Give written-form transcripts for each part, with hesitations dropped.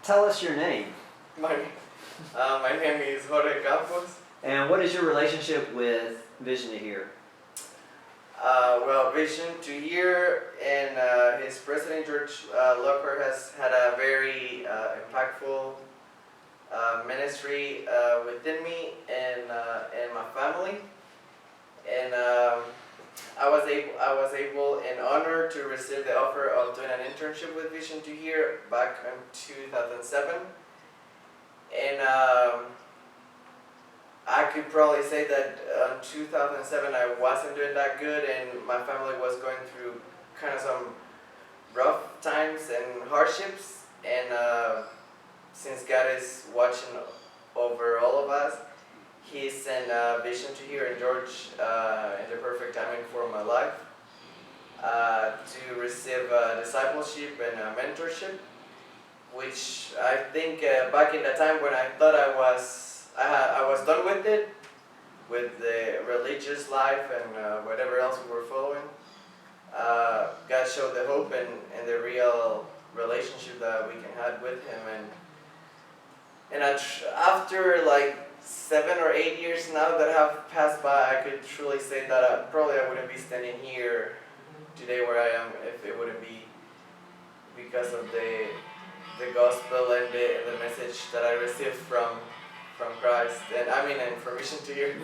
Tell us your name. My, my name is Jorge. And what is your relationship with Vision to Hear? Well, Vision to Hear and his president, George Lockhart, has had a very impactful ministry within me and my family. And I was able and honored to receive the offer of doing an internship with Vision to Hear back in 2007. And I could probably say that in 2007 I wasn't doing that good, and my family was going through kind of some rough times and hardships. And since God is watching over all of us, He sent Vision to Hear and George in the perfect timing for my life to receive discipleship and mentorship, which I think back in the time when I thought I was done with it, with the religious life and whatever else we were following, God showed the hope and the real relationship that we can have with Him. And after like 7 or 8 years now that have passed by, I could truly say that I wouldn't be standing here today where I am if it wouldn't be because of the gospel and the message that I received from Christ, and from Vision to Hear.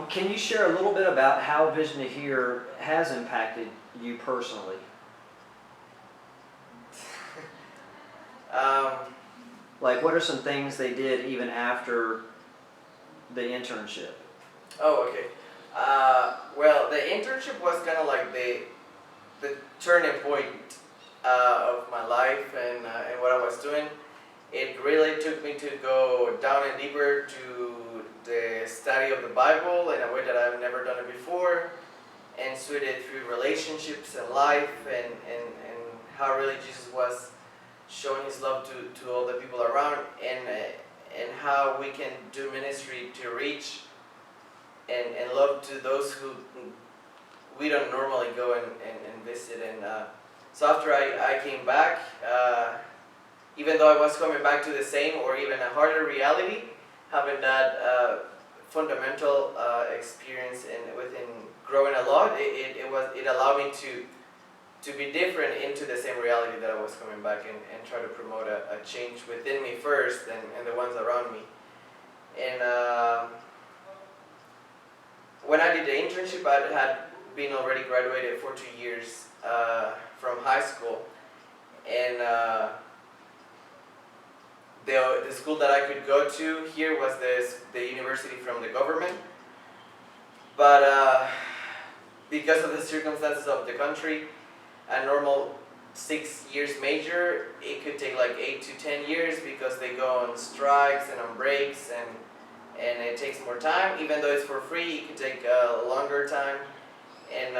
Can you share a little bit about how Vision to Hear has impacted you personally? Like, what are some things they did even after the internship? Oh, okay. Well, the internship was kind of like the turning point of my life and what I was doing. It really took me to go down and deeper to the study of the Bible in a way that I've never done it before, and studied it through relationships and life and how really Jesus was showing His love to all the people around, and how we can do ministry to reach and love to those who we don't normally go and visit. And so after I came back, even though I was coming back to the same or even a harder reality, having that fundamental experience and within growing a lot, it allowed me to be different into the same reality that I was coming back and try to promote a change within me first and the ones around me. And when I did the internship, I had been already graduated for 2 years from high school. And the school that I could go to here was the university from the government. But because of the circumstances of the country, a normal 6 years major, it could take like 8 to 10 years because they go on strikes and on breaks, and it takes more time. Even though it's for free, it could take a longer time. And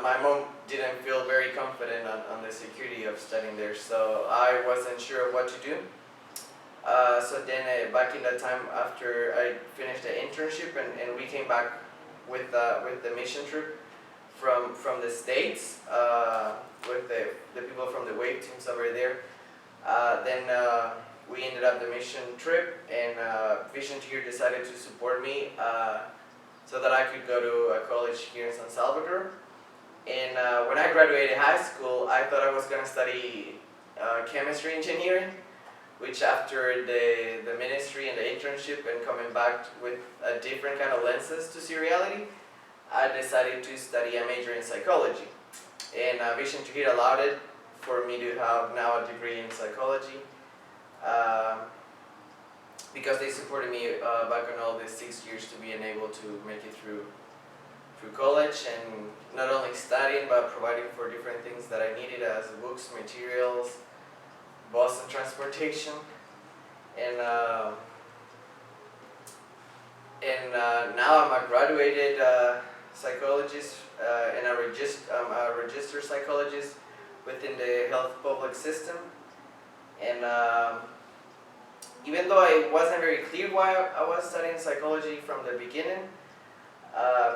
my mom didn't feel very confident on the security of studying there, so I wasn't sure of what to do. So then back in that time, after I finished the internship and we came back with the mission trip from the States, with the people from the WAVE teams over there, then we ended up the mission trip, and Vision to Hear decided to support me so that I could go to a college here in San Salvador. And when I graduated high school, I thought I was going to study chemistry engineering, which after the ministry and the internship and coming back with a different kind of lenses to see reality, I decided to study a major in psychology. And Vision to Hear allowed it for me to have now a degree in psychology, because they supported me back on all these 6 years to being able to make it through college, and not only studying but providing for different things that I needed as books, materials, bus and transportation. And now I'm a graduated psychologist and I'm a registered psychologist within the health public system. And even though it wasn't very clear why I was studying psychology from the beginning,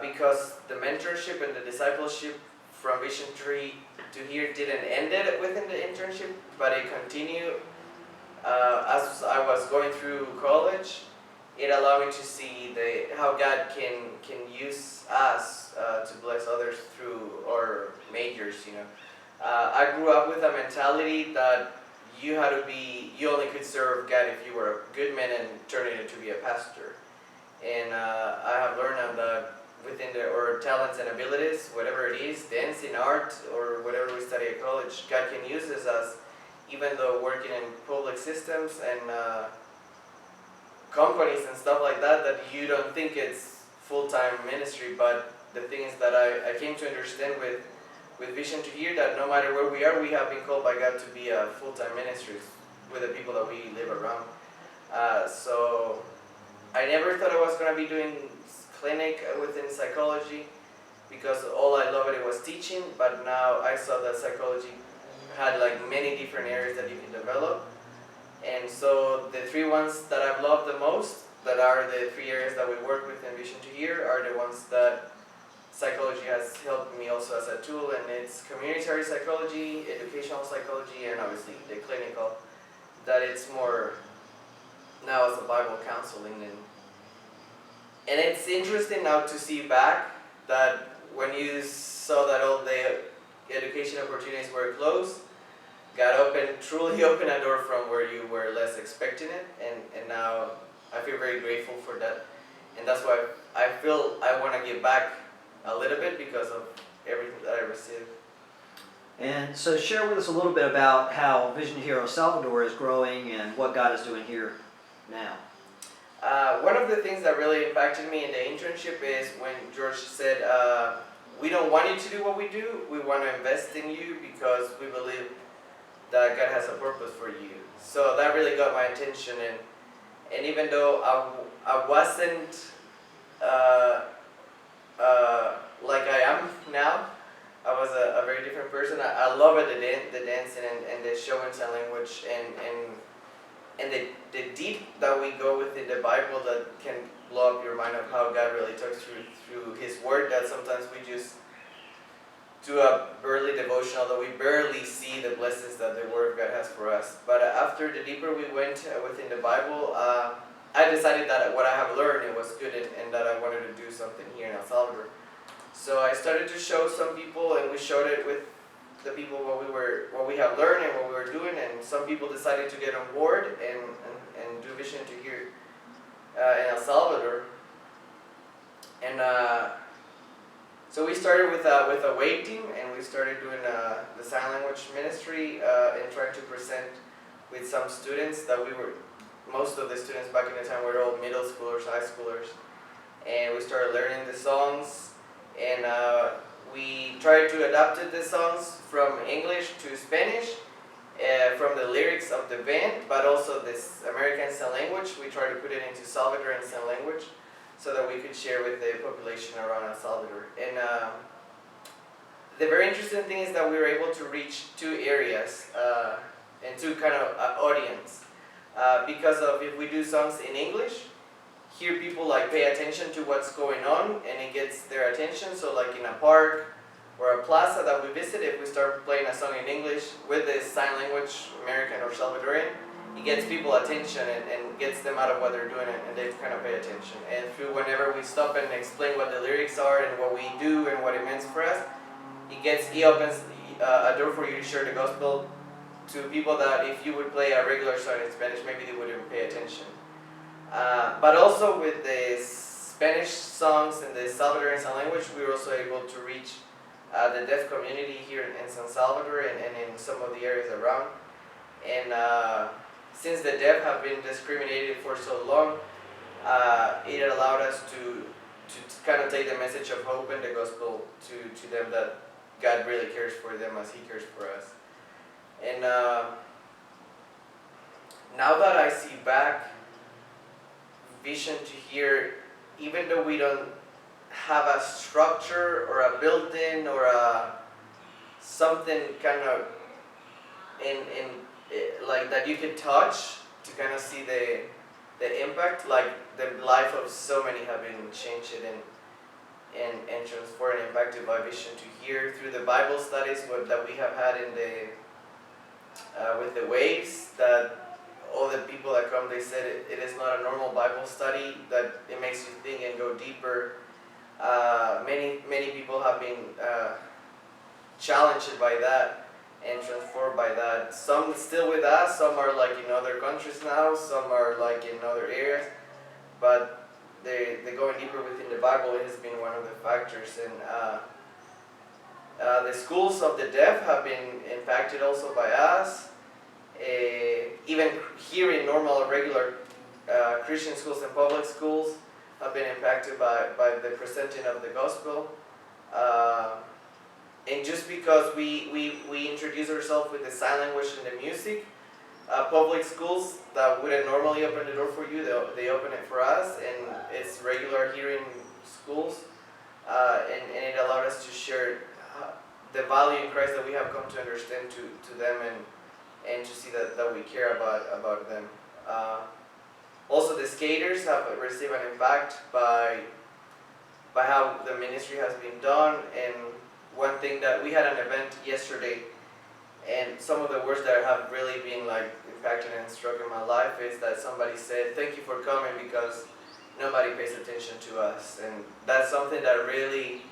because the mentorship and the discipleship from Vision Tree to here didn't end it within the internship, but it continued as I was going through college. It allowed me to see how God can use us to bless others through our majors. I grew up with a mentality that you only could serve God if you were a good man and turn it into be a pastor. And I have learned that within our talents and abilities, whatever it is, dancing, art, or whatever we study at college, God can use us, even though working in public systems and companies and stuff like that you don't think it's full-time ministry. But the thing is that I came to understand with Vision to Hear that no matter where we are, we have been called by God to be a full-time ministry with the people that we live around. So I never thought I was going to be doing clinic within psychology, because all I loved it was teaching, but now I saw that psychology had like many different areas that you can develop. And so the three ones that I've loved the most, that are the three areas that we work with in Vision to Hear, are the ones that psychology has helped me also as a tool, and it's communitary psychology, educational psychology, and obviously the clinical, that it's more now as a Bible counseling. And it's interesting now to see back that when you saw that all the education opportunities were closed, God truly opened a door from where you were less expecting it, and now I feel very grateful for that. And that's why I feel I want to give back a little bit because of everything that I received. And so share with us a little bit about how Vision to Hear El Salvador is growing and what God is doing here now. One of the things that really impacted me in the internship is when George said, we don't want you to do what we do, we want to invest in you because we believe that God has a purpose for you. So that really got my attention, and even though I wasn't like I am now, I was a very different person. I love it, the dancing and the show and sign language, and the deep that we go within the Bible that can blow up your mind of how God really talks through His Word, that sometimes we just do a early devotional that we barely see the blessings that the Word of God has for us. But after the deeper we went within the Bible, I decided that what I have learned, it was good, and that I wanted to do something here in El Salvador. So I started to show some people, and we showed it with the people what we have learned and what we were doing, and some people decided to get on board and do Vision to Hear in El Salvador. And so we started with a wait team, and we started doing the sign language ministry and trying to present with some students that most of the students back in the time were all middle schoolers, high schoolers, and we started learning the songs, and we tried to adapt the songs from English to Spanish, from the lyrics of the band, but also this American Sign Language. We tried to put it into Salvadoran Sign Language so that we could share with the population around El Salvador. And the very interesting thing is that we were able to reach two areas and two kind of audience. Because of if we do songs in English, here people like pay attention to what's going on, and it gets their attention. So like in a park or a plaza that we visit, if we start playing a song in English with this sign language, American or Salvadorian, it gets people attention and gets them out of what they're doing, and they kind of pay attention. And through whenever we stop and explain what the lyrics are and what we do and what it means for us, it opens a door for you to share the gospel to people that if you would play a regular song in Spanish, maybe they wouldn't pay attention. But also with the Spanish songs and the Salvadoran Sign Language, we were also able to reach the deaf community here in San Salvador and in some of the areas around. And since the deaf have been discriminated for so long, it allowed us to kind of take the message of hope and the gospel to them, that God really cares for them as He cares for us. And now that I see back, Vision to Hear, even though we don't have a structure or a building or something kind of in like that you can touch to kind of see the impact, like the life of so many have been changed, and transformed and impacted by Vision to here through the Bible studies that we have had in the with the waves. That all the people that come, they said it is not a normal Bible study, that it makes you think and go deeper. Many people have been challenged by that and transformed by that. Some still with us, some are like in other countries now, some are like in other areas, but they going deeper within the Bible has been one of the factors. And the schools of the deaf have been impacted also by us. Even here in normal, regular Christian schools and public schools have been impacted by the presenting of the gospel. And just because we introduce ourselves with the sign language and the music, public schools that wouldn't normally open the door for you, they open it for us, and it's regular here in schools. And it allowed us to share the value in Christ that we have come to understand to them, and to see that we care about them. Also, the skaters have received an impact by how the ministry has been done. And one thing that we had an event yesterday, and some of the words that have really been like impacted and struck in my life is that somebody said, "Thank you for coming because nobody pays attention to us." And that's something that really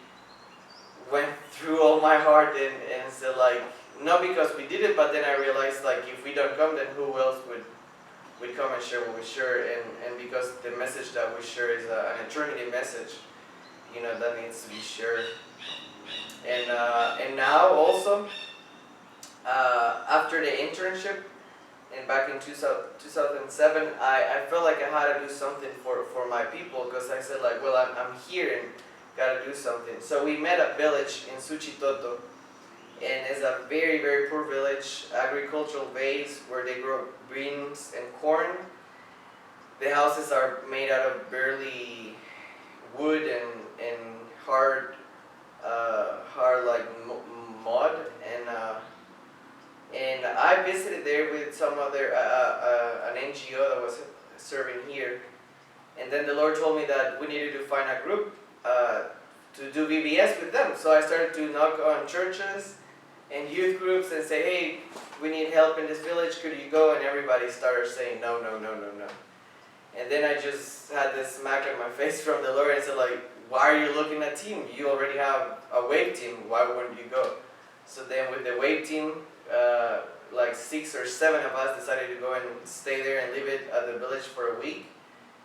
went through all my heart, and said like, not because we did it, but then I realized like if we don't come, then who else would come and share what we share, and because the message that we share is an eternity message, that needs to be shared. And now also, after the internship, and back in 2007, I felt like I had to do something for my people, because I said like, well, I'm here and gotta do something. So we met a village in Suchitoto, and it's a very, very poor village, agricultural base, where they grow beans and corn. The houses are made out of barely wood and hard like mud. And I visited there with some other an NGO that was serving here, and then the Lord told me that we needed to find a group to do VBS with them. So I started to knock on churches and youth groups and say, "Hey, we need help in this village, could you go?" And everybody started saying no. And then I just had this smack on my face from the Lord and said like, "Why are you looking at team? You already have a wave team, why wouldn't you go?" So then with the wave team, like 6 or 7 of us decided to go and stay there and live it at the village for a week,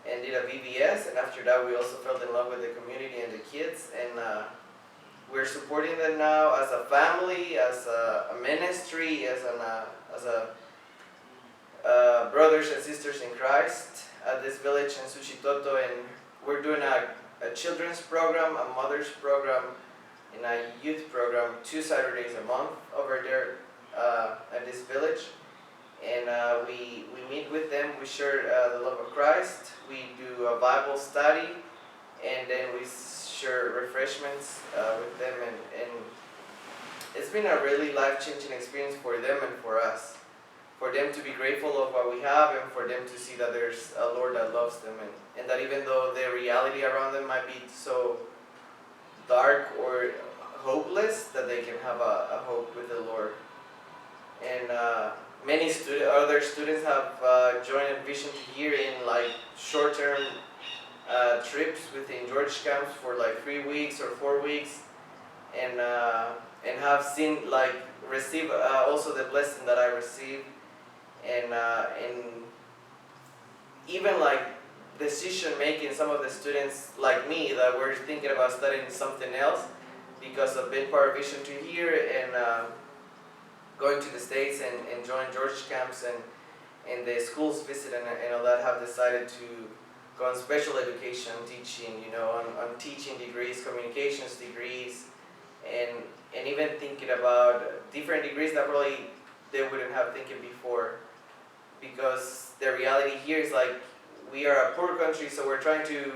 and did a VBS. And after that we also fell in love with the community and the kids, and we're supporting them now as a family, as a ministry, as brothers and sisters in Christ at this village in Suchitoto. And we're doing a children's program, a mother's program, and a youth program 2 Saturdays a month over there at this village. And we meet with them, we share the love of Christ, we do a Bible study, and then we share refreshments with them, and it's been a really life-changing experience for them and for us. For them to be grateful of what we have, and for them to see that there's a Lord that loves them, and that even though the reality around them might be so dark or hopeless, that they can have a hope with the Lord. And many other students have joined Vision to here in like short-term trips within George camps for like 3 weeks or 4 weeks, and have seen like receive also the blessing that I received, and even like decision making. Some of the students like me that were thinking about studying something else because of being part of Vision to here, and going to the States and join George camps and the schools visit and all that, have decided to go on special education teaching, on teaching degrees, communications degrees, and even thinking about different degrees that probably they wouldn't have thinking before. Because the reality here is like, we are a poor country, so we're trying to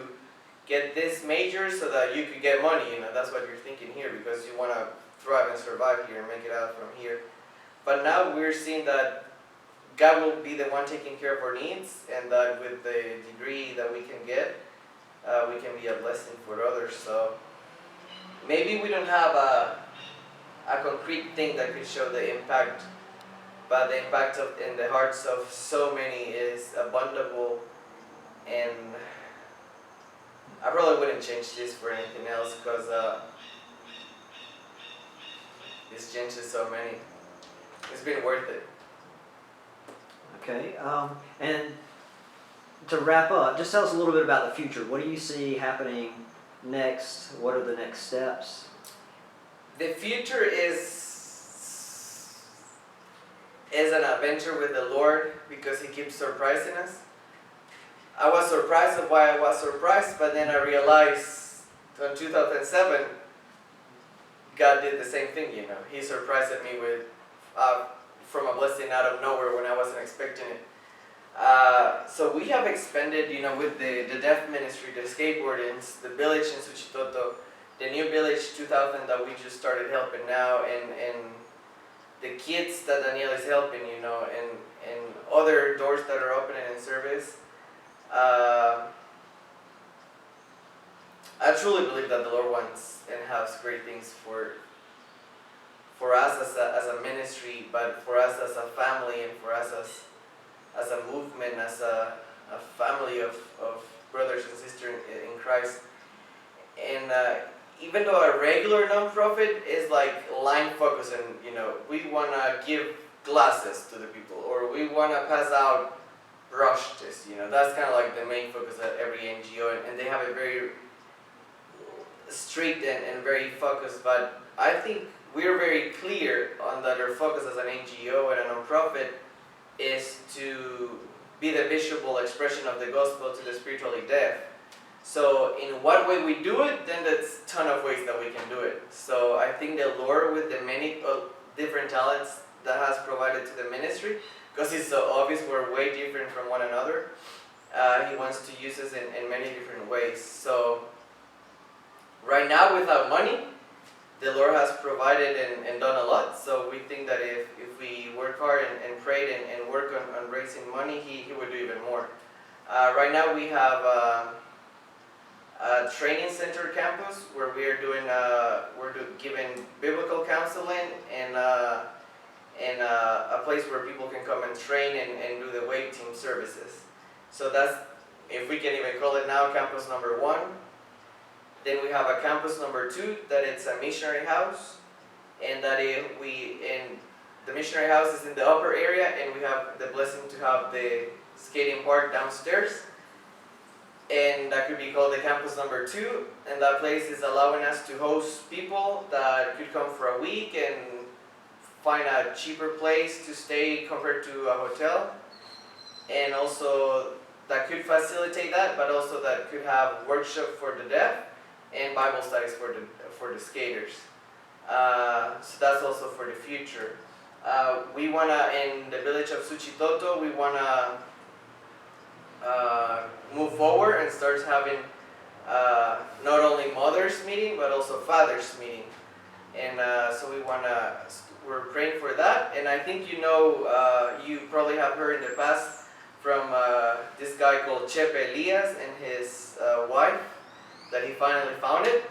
get this major so that you could get money, that's what you're thinking here, because you want to thrive and survive here and make it out from here. But now we're seeing that God will be the one taking care of our needs, and that with the degree that we can get, we can be a blessing for others. So maybe we don't have a concrete thing that could show the impact, but the impact in the hearts of so many is abundable, and I probably wouldn't change this for anything else because it's changed so many. It's been worth it. Okay, and to wrap up, just tell us a little bit about the future. What do you see happening next? What are the next steps? The future is an adventure with the Lord because He keeps surprising us. I was surprised of why I was surprised, but then I realized in 2007, God did the same thing, you know. He surprised me with, from a blessing out of nowhere when I wasn't expecting it. So we have expanded, you know, with the deaf ministry, the skateboardings, the village in Suchitoto, the new village 2000 that we just started helping now, and the kids that Daniel is helping, you know, and other doors that are opening in service. I truly believe that the Lord wants and has great things for us as a ministry, but for us as a family, and for us as a movement, as a family of brothers and sisters in Christ. And even though a regular nonprofit is like line focused, and you know, we want to give glasses to the people, or we want to pass out brush tests, you know, that's kind of like the main focus of every NGO, and they have a very strict and very focused, but I think we're very clear on that our focus as an NGO and a nonprofit is to be the visible expression of the gospel to the spiritually deaf. So in what way we do it, then there's a ton of ways that we can do it. So I think the Lord, with the many different talents that has provided to the ministry, because it's so obvious we're way different from one another, He wants to use us in many different ways. So right now, without money, the Lord has provided and done a lot. So we think that if we work hard and prayed and work on raising money, He would do even more. Right now we have a training center campus where we are doing giving biblical counseling and a place where people can come and train and do the wave team services. So that's, if we can even call it now, campus number 1. Then we have a campus number 2 that it's a missionary house, and that the missionary house is in the upper area, and we have the blessing to have the skating park downstairs, and that could be called the campus number 2, and that place is allowing us to host people that could come for a week and find a cheaper place to stay compared to a hotel, and also that could facilitate that, but also that could have workshop for the deaf and Bible studies for the skaters. So that's also for the future. We wanna, in the village of Suchitoto, we wanna move forward and start having not only mothers meeting but also fathers meeting, and so we're praying for that. And I think you know, you probably have heard in the past from this guy called Chepe Elias and his wife, that he finally found it.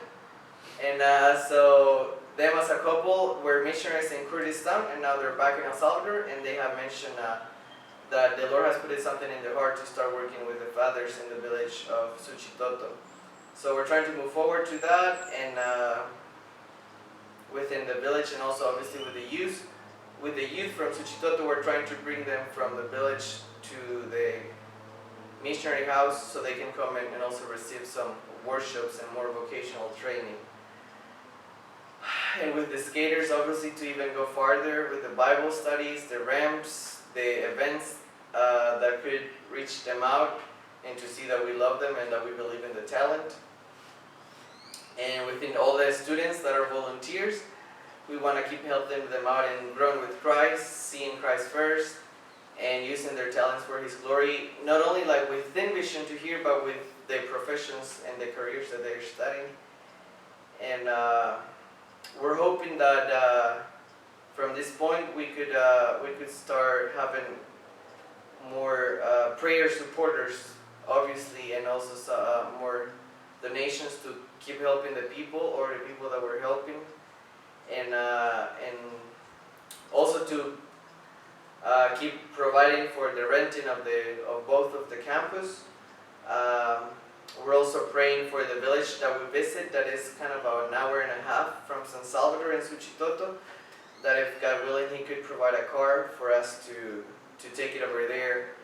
And so them as a couple were missionaries in Kurdistan, and now they're back in El Salvador, and they have mentioned that the Lord has put something in their heart to start working with the fathers in the village of Suchitoto. So we're trying to move forward to that, and within the village, and also obviously with the youth. With the youth from Suchitoto, we're trying to bring them from the village to the missionary house so they can come in and also receive some workshops and more vocational training. And with the skaters, obviously, to even go farther with the Bible studies, the ramps, the events that could reach them out and to see that we love them and that we believe in the talent. And within all the students that are volunteers, we want to keep helping them out and growing with Christ, seeing Christ first, and using their talents for His glory, not only like within Vision to Hear, but with their professions and the careers that they're studying. And we're hoping that from this point we could start having more prayer supporters, obviously, and also more donations to keep helping the people or the people that we're helping, and also to keep providing for the renting of both of the campus. We're also praying for the village that we visit, that is kind of about an hour and a half from San Salvador in Suchitoto, that if God willing, He could provide a car for us to take it over there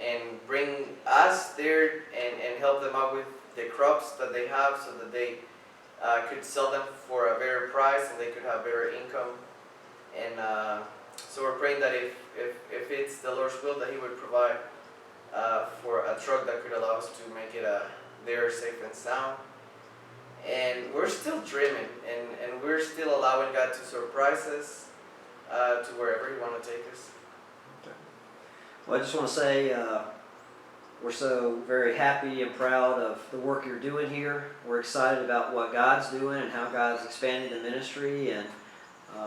and bring us there and help them out with the crops that they have, so that they could sell them for a better price and they could have better income. And so we're praying that if it's the Lord's will, that He would provide for a truck that could allow us to make it there safe and sound. And we're still dreaming, and we're still allowing God to surprise us to wherever He wants to take us. Well, I just want to say we're so very happy and proud of the work you're doing here. We're excited about what God's doing and how God's expanding the ministry. And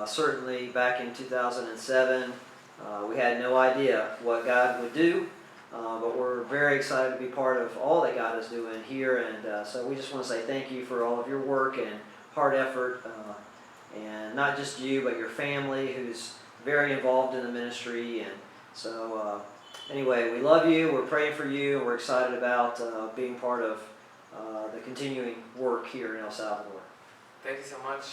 certainly back in 2007, we had no idea what God would do. But we're very excited to be part of all that God is doing here. And so we just want to say thank you for all of your work and hard effort. And not just you, but your family, who's very involved in the ministry. And so anyway, we love you, we're praying for you, and we're excited about being part of the continuing work here in El Salvador. Thank you so much.